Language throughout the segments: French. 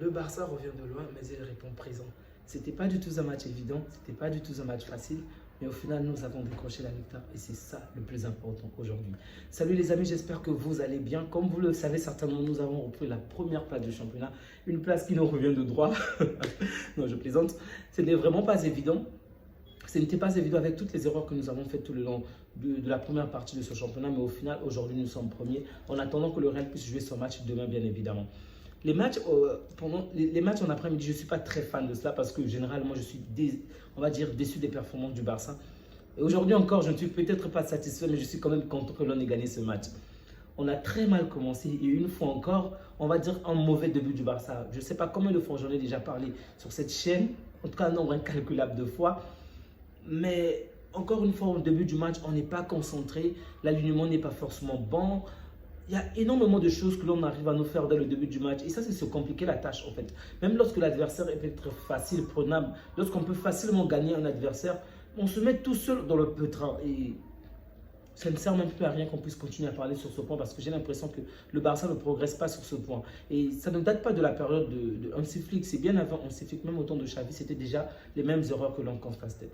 Le Barça revient de loin, mais il répond présent. C'était pas du tout un match évident, c'était pas du tout un match facile, mais au final, nous avons décroché la victoire et c'est ça le plus important aujourd'hui. Salut les amis, j'espère que vous allez bien. Comme vous le savez certainement, nous avons repris la première place du championnat, une place qui nous revient de droit. Non, je plaisante. Ce n'est vraiment pas évident. Ce n'était pas évident avec toutes les erreurs que nous avons faites tout le long de la première partie de ce championnat, mais au final, aujourd'hui, nous sommes premiers, en attendant que le Real puisse jouer son match demain, bien évidemment. Les matchs, les matchs en après-midi, je ne suis pas très fan de cela parce que généralement, je suis, on va dire, déçu des performances du Barça. Et aujourd'hui encore, je ne suis peut-être pas satisfait, mais je suis quand même content que l'on ait gagné ce match. On a très mal commencé et une fois encore, on va dire un mauvais début du Barça. Je ne sais pas combien de fois j'en ai déjà parlé sur cette chaîne, en tout cas un nombre incalculable de fois. Mais encore une fois, au début du match, on n'est pas concentré, l'alignement n'est pas forcément bon. Il y a énormément de choses que l'on arrive à nous faire dès le début du match. Et ça, c'est se compliquer la tâche en fait. Même lorsque l'adversaire est peut-être facile, prenable, lorsqu'on peut facilement gagner un adversaire, on se met tout seul dans le pétrin. Et ça ne sert même plus à rien qu'on puisse continuer à parler sur ce point parce que j'ai l'impression que le Barça ne progresse pas sur ce point. Et ça ne date pas de la période de Hansi Flick, c'est bien avant Hansi Flick, même au temps de Xavi, c'était déjà les mêmes erreurs que l'on constatait.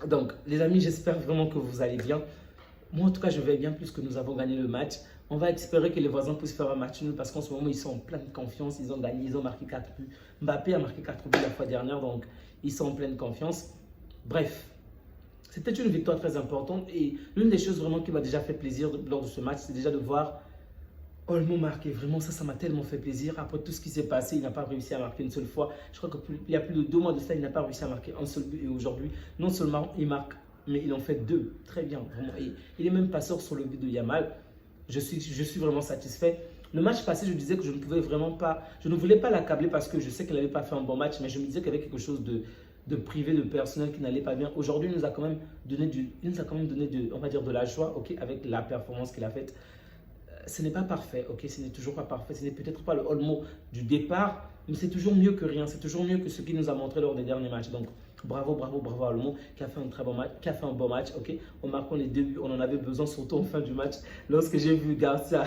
Donc, les amis, j'espère vraiment que vous allez bien. Moi, en tout cas, je vais bien puisque nous avons gagné le match. On va espérer que les voisins puissent faire un match nul parce qu'en ce moment, ils sont en pleine confiance. Ils ont gagné, ils ont marqué 4 buts. Mbappé a marqué 4 buts la fois dernière, donc ils sont en pleine confiance. Bref, c'était une victoire très importante et l'une des choses vraiment qui m'a déjà fait plaisir lors de ce match, c'est déjà de voir Olmo marqué. Vraiment, ça m'a tellement fait plaisir. Après tout ce qui s'est passé, il n'a pas réussi à marquer une seule fois. Je crois qu'il y a plus de 2 mois de ça, il n'a pas réussi à marquer un seul but. Et aujourd'hui, non seulement il marque, mais il en fait 2. Très bien, vraiment. Et il est même passeur sur le but de Yamal. Je suis vraiment satisfait. Le match passé, je disais que je ne voulais pas l'accabler parce que je sais qu'il n'avait pas fait un bon match, mais je me disais qu'il y avait quelque chose de privé, de personnel qui n'allait pas bien. Aujourd'hui, il nous a quand même donné on va dire, de la joie, ok, avec la performance qu'il a faite. Ce n'est pas parfait, ok, ce n'est toujours pas parfait, ce n'est peut-être pas le Olmo du départ, mais c'est toujours mieux que rien, c'est toujours mieux que ce qu'il nous a montré lors des derniers matchs. Donc bravo, bravo, bravo à Olmo qui a fait un très bon match, qui a fait un bon match, ok. En marquant les 2 buts, on en avait besoin surtout en fin du match. Lorsque j'ai vu Garcia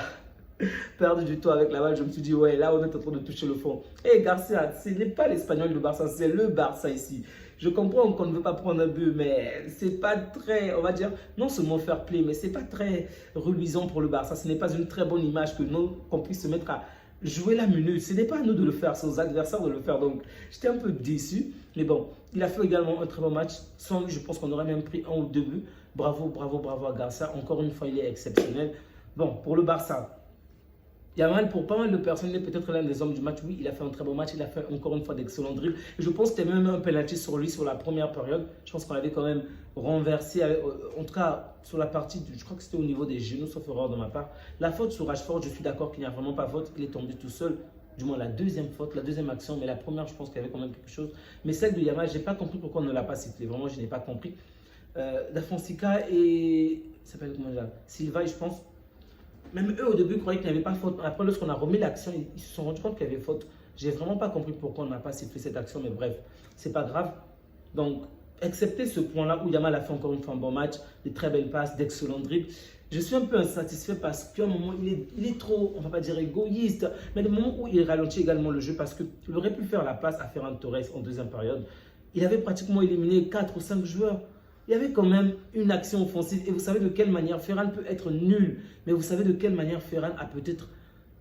perdre du temps avec la balle, je me suis dit ouais, là on est en train de toucher le fond. Et Garcia, ce n'est pas l'Espagnol du Barça, c'est le Barça ici. Je comprends qu'on ne veut pas prendre un but, mais c'est pas très, on va dire, non seulement fair play, mais c'est pas très reluisant pour le Barça. Ce n'est pas une très bonne image que nous, qu'on puisse se mettre à jouer la minute. Ce n'est pas à nous de le faire, c'est aux adversaires de le faire. Donc, j'étais un peu déçu. Mais bon, il a fait également un très bon match. Sans lui, je pense qu'on aurait même pris 1 ou 2 buts. Bravo, bravo, bravo à Garcia. Encore une fois, il est exceptionnel. Bon, pour le Barça, Yamal, pour pas mal de personnes, il est peut-être l'un des hommes du match. Oui, il a fait un très bon match. Il a fait encore une fois d'excellents dribbles. Je pense que c'était même un penalty sur lui sur la première période. Je pense qu'on avait quand même renversé, en tout cas sur la partie, je crois que c'était au niveau des genoux, sauf erreur de ma part. La faute sur Rashford, je suis d'accord qu'il n'y a vraiment pas faute. Il est tombé tout seul. Du moins la deuxième faute, la deuxième action. Mais la première, je pense qu'il y avait quand même quelque chose. Mais celle de Yamal, je n'ai pas compris pourquoi on ne l'a pas sifflé. Vraiment, je n'ai pas compris. Da Fonseca et Silva, je pense. Même eux, au début, croyaient qu'il n'y avait pas faute. Après, lorsqu'on a remis l'action, ils se sont rendus compte qu'il y avait faute. Je n'ai vraiment pas compris pourquoi on n'a pas sifflé cette action, mais bref, c'est pas grave. Donc, excepté ce point-là où Yamal a fait encore une fois un bon match, de très belles passes, d'excellents dribbles, je suis un peu insatisfait parce qu'à un moment, il est trop, on ne va pas dire égoïste, mais le moment où il ralentit également le jeu parce qu'il aurait pu faire la place à Ferran Torres en deuxième période. Il avait pratiquement éliminé 4 ou 5 joueurs. Il y avait quand même une action offensive. Et vous savez de quelle manière Ferran peut être nul. Mais vous savez de quelle manière Ferran a peut-être...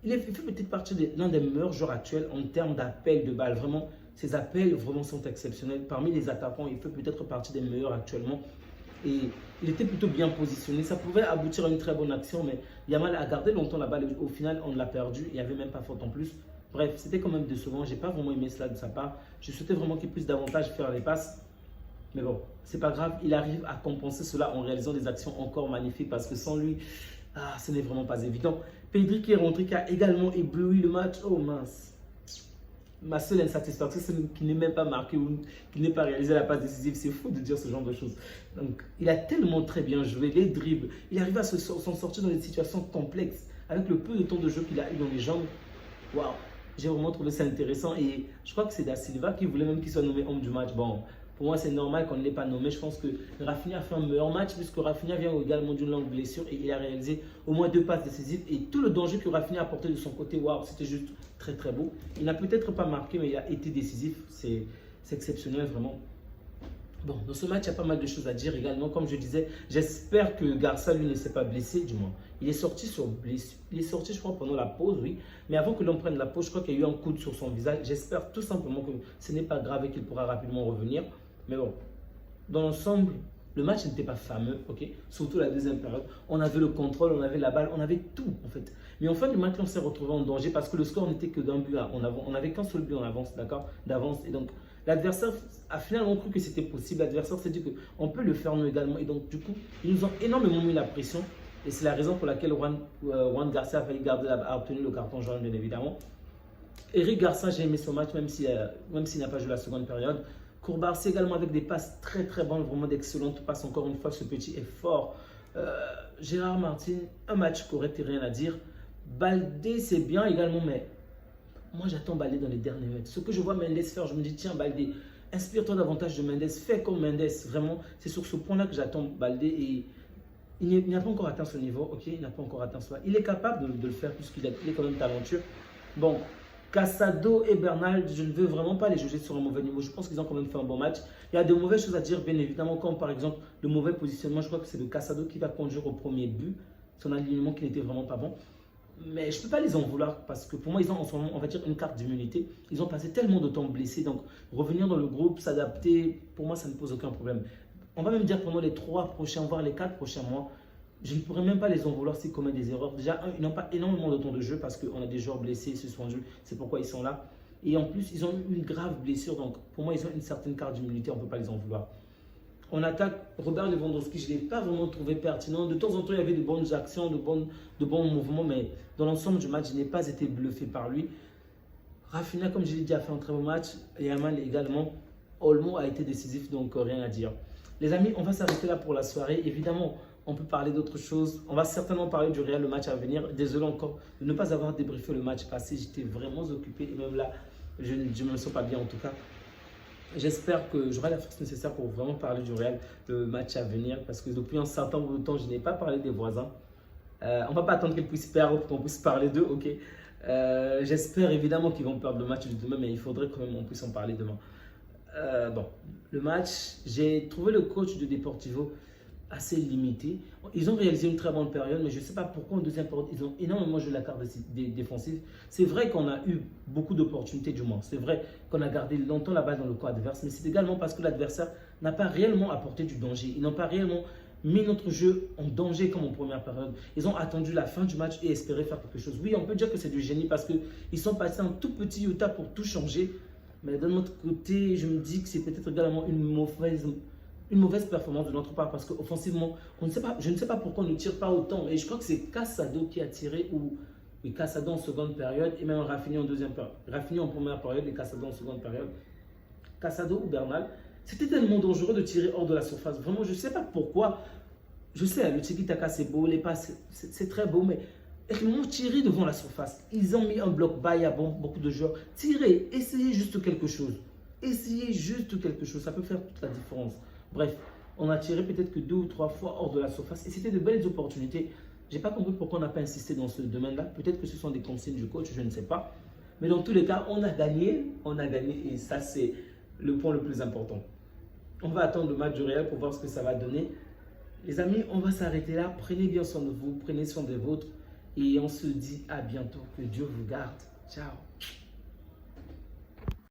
Il fait peut-être partie de l'un des meilleurs joueurs actuels en termes d'appels de balles. Vraiment, ses appels vraiment sont exceptionnels. Parmi les attaquants, il fait peut-être partie des meilleurs actuellement. Et il était plutôt bien positionné. Ça pouvait aboutir à une très bonne action. Mais Yamal a gardé longtemps la balle. Au final, on l'a perdu. Il n'y avait même pas faute en plus. Bref, c'était quand même décevant. Je n'ai pas vraiment aimé cela de sa part. Je souhaitais vraiment qu'il puisse davantage faire les passes. Mais bon, c'est pas grave, il arrive à compenser cela en réalisant des actions encore magnifiques parce que sans lui, ce n'est vraiment pas évident. Pedri qui est rentré, qui a également ébloui le match. Oh mince. Ma seule insatisfaction, c'est qu'il n'ait même pas marqué ou qu'il n'ait pas réalisé la passe décisive. C'est fou de dire ce genre de choses. Donc, il a tellement très bien joué, les dribbles. Il arrive à s'en sortir dans des situations complexes avec le peu de temps de jeu qu'il a eu dans les jambes. Waouh, j'ai vraiment trouvé ça intéressant et je crois que c'est Da Silva qui voulait même qu'il soit nommé homme du match. Bon. Pour moi, c'est normal qu'on ne l'ait pas nommé. Je pense que Rafinha a fait un meilleur match puisque Rafinha vient également d'une longue blessure et il a réalisé au moins 2 passes décisives. Et tout le danger que Rafinha a apporté de son côté, waouh, c'était juste très très beau. Il n'a peut-être pas marqué, mais il a été décisif. C'est exceptionnel vraiment. Bon, dans ce match, il y a pas mal de choses à dire également. Comme je disais, j'espère que Garça, lui, ne s'est pas blessé, du moins. Il est sorti sur blessure. Il est sorti, je crois, pendant la pause, oui. Mais avant que l'on prenne la pause, je crois qu'il y a eu un coup sur son visage. J'espère tout simplement que ce n'est pas grave et qu'il pourra rapidement revenir. Mais bon, dans l'ensemble, le match n'était pas fameux, ok? Surtout la deuxième période. On avait le contrôle, on avait la balle, on avait tout, en fait. Mais en fin du match, on s'est retrouvé en danger parce que le score n'était que d'un but en avant. On n'avait qu'un seul but en avance, d'accord? D'avance. Et donc, l'adversaire a finalement cru que c'était possible. L'adversaire s'est dit qu'on peut le faire nous également. Et donc, du coup, ils nous ont énormément mis la pression. Et c'est la raison pour laquelle Juan Garcia a failli a obtenu le carton jaune, bien évidemment. Eric Garcia, j'ai aimé son match, même s'il n'a pas joué la seconde période. Courbarcy également avec des passes très très bonnes, vraiment d'excellentes passes. Encore une fois, ce petit est fort. Gérard Martin, un match correct et rien à dire. Baldé, c'est bien également, mais moi j'attends Baldé dans les derniers mètres. Ce que je vois Mendes faire, je me dis, tiens Baldé, inspire-toi davantage de Mendes, fais comme Mendes. Vraiment, c'est sur ce point-là que j'attends Baldé et il n'a pas encore atteint ce niveau, ok? Il n'a pas encore atteint cela. Il est capable de le faire puisqu'il est quand même talentueux. Bon, Casado et Bernal, je ne veux vraiment pas les juger sur un mauvais niveau. Je pense qu'ils ont quand même fait un bon match. Il y a de mauvaises choses à dire, bien évidemment, comme par exemple le mauvais positionnement. Je crois que c'est le Casado qui va conduire au premier but. Son alignement qui n'était vraiment pas bon. Mais je ne peux pas les en vouloir parce que pour moi, ils ont en ce moment, on va dire, une carte d'immunité. Ils ont passé tellement de temps blessés. Donc, revenir dans le groupe, s'adapter, pour moi, ça ne pose aucun problème. On va même dire pendant les 3 prochains, voire les 4 prochains mois, je ne pourrais même pas les en vouloir s'ils commettent des erreurs. Déjà, ils n'ont pas énormément de temps de jeu parce qu'on a des joueurs blessés, suspendus. C'est pourquoi ils sont là. Et en plus, ils ont eu une grave blessure. Donc, pour moi, ils ont une certaine carte d'immunité. On ne peut pas les en vouloir. On attaque Robert Lewandowski. Je ne l'ai pas vraiment trouvé pertinent. De temps en temps, il y avait de bonnes actions, de bons mouvements. Mais dans l'ensemble du match, je n'ai pas été bluffé par lui. Rafinha, comme je l'ai dit, a fait un très bon match. Et Yamal également. Olmo a été décisif, donc rien à dire. Les amis, on va s'arrêter là pour la soirée. Évidemment, on peut parler d'autres choses. On va certainement parler du Real, le match à venir. Désolé encore de ne pas avoir débriefé le match passé. J'étais vraiment occupé et même là, je ne me sens pas bien en tout cas. J'espère que j'aurai la force nécessaire pour vraiment parler du Real, le match à venir. Parce que depuis un certain nombre de temps, je n'ai pas parlé des voisins. On ne va pas attendre qu'ils puissent perdre pour qu'on puisse parler d'eux, ok? J'espère évidemment qu'ils vont perdre le match de demain, mais il faudrait quand même qu'on puisse en parler demain. Bon, le match, j'ai trouvé le coach de Deportivo assez limité. Ils ont réalisé une très bonne période, mais je ne sais pas pourquoi en deuxième période, ils ont énormément joué la carte défensive. C'est vrai qu'on a eu beaucoup d'opportunités du moins. C'est vrai qu'on a gardé longtemps la balle dans le camp adverse, mais c'est également parce que l'adversaire n'a pas réellement apporté du danger. Ils n'ont pas réellement mis notre jeu en danger comme en première période. Ils ont attendu la fin du match et espéré faire quelque chose. Oui, on peut dire que c'est du génie parce qu'ils sont passés un tout petit iota pour tout changer. Mais d'un autre côté, je me dis que c'est peut-être également une mauvaise performance de notre part parce qu'offensivement, je ne sais pas pourquoi on ne tire pas autant. Et je crois que c'est Casado qui a tiré ou Casado en seconde période et même Rafinha en deuxième période. Rafinha en première période et Casado en seconde période. Casado ou Bernal, c'était tellement dangereux de tirer hors de la surface. Vraiment, je ne sais pas pourquoi. Je sais, le tiki-taka c'est beau, les passes c'est très beau, mais ils m'ont tiré devant la surface. Ils ont mis un bloc bas, il y a beaucoup de joueurs. Tirez, essayez juste quelque chose. Essayez juste quelque chose, ça peut faire toute la différence. Bref, on a tiré peut-être que 2 ou 3 fois hors de la surface et c'était de belles opportunités. Je n'ai pas compris pourquoi on n'a pas insisté dans ce domaine-là. Peut-être que ce sont des consignes du coach, je ne sais pas. Mais dans tous les cas, on a gagné et ça c'est le point le plus important. On va attendre le match du Real pour voir ce que ça va donner. Les amis, on va s'arrêter là. Prenez bien soin de vous, prenez soin des vôtres. Et on se dit à bientôt. Que Dieu vous garde. Ciao.